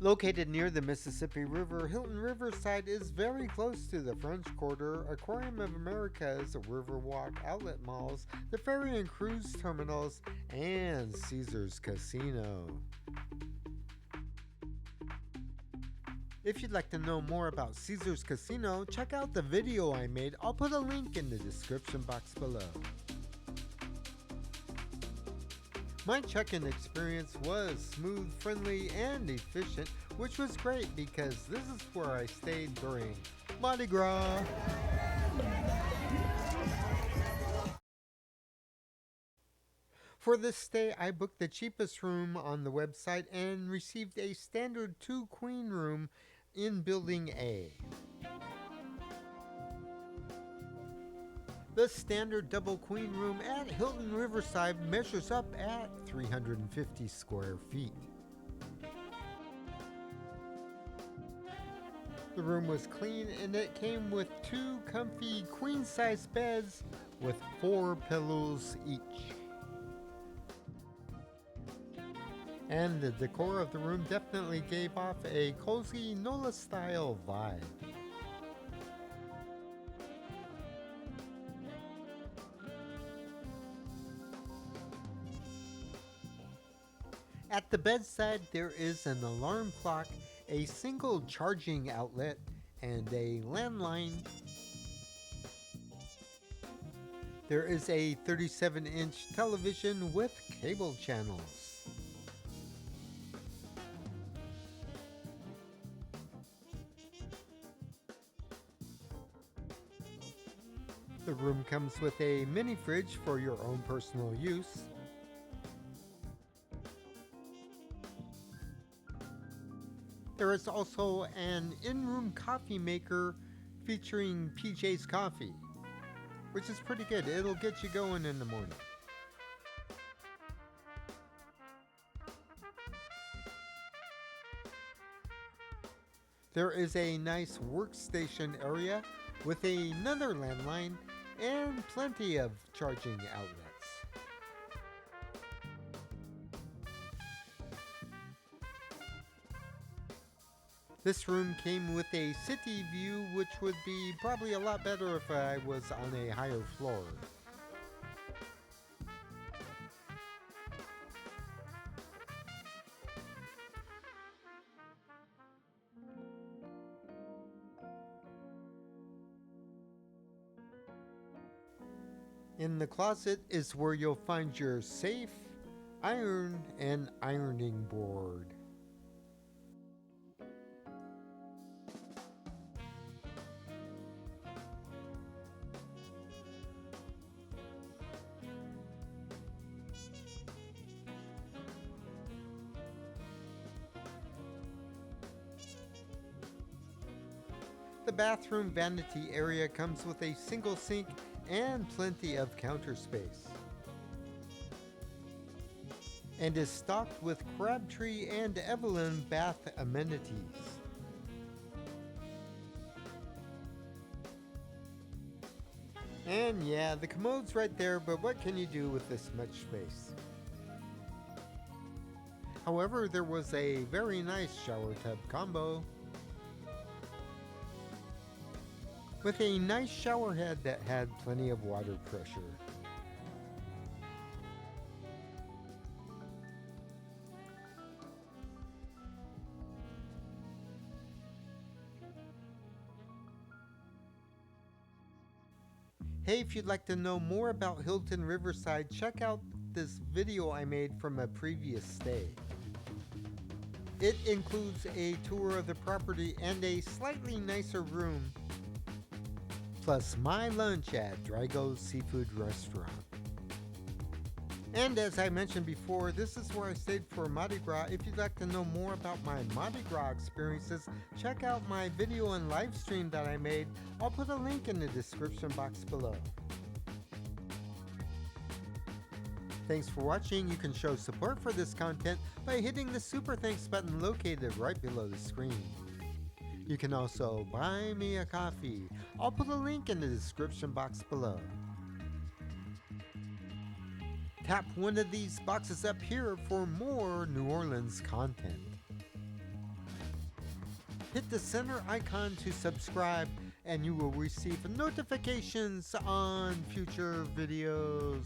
Located near the Mississippi River, Hilton Riverside is very close to the French Quarter, Aquarium of Americas, Riverwalk outlet malls, the ferry and cruise terminals, and Caesars Casino. If you'd like to know more about Caesars Casino, check out the video I made. I'll put a link in the description box below. My check-in experience was smooth, friendly, and efficient, which was great because this is where I stayed during Mardi Gras. For this stay, I booked the cheapest room on the website and received a standard 2-queen room in Building A. The standard double queen room at Hilton Riverside measures up at 350 square feet. The room was clean and it came with 2 comfy queen-size beds with 4 pillows each. And the decor of the room definitely gave off a cozy NOLA-style vibe. At the bedside, there is an alarm clock, a single charging outlet, and a landline. There is a 37-inch television with cable channels. The room comes with a mini fridge for your own personal use. There is also an in-room coffee maker featuring PJ's Coffee, which is pretty good. It'll get you going in the morning. There is a nice workstation area with another landline and plenty of charging outlets. This room came with a city view, which would be probably a lot better if I was on a higher floor. In the closet is where you'll find your safe, iron, and ironing board. The bathroom vanity area comes with a single sink and plenty of counter space, and is stocked with Crabtree and Evelyn bath amenities. And yeah, the commode's right there, but what can you do with this much space? However, there was a very nice shower tub combo with a nice shower head that had plenty of water pressure. Hey, if you'd like to know more about Hilton Riverside, check out this video I made from a previous stay. It includes a tour of the property and a slightly nicer room, plus my lunch at Drago's Seafood Restaurant. And as I mentioned before, this is where I stayed for Mardi Gras. If you'd like to know more about my Mardi Gras experiences, check out my video and live stream that I made. I'll put a link in the description box below. Thanks for watching. You can show support for this content by hitting the super thanks button located right below the screen. You can also buy me a coffee. I'll put a link in the description box below. Tap one of these boxes up here for more New Orleans content. Hit the center icon to subscribe and you will receive notifications on future videos.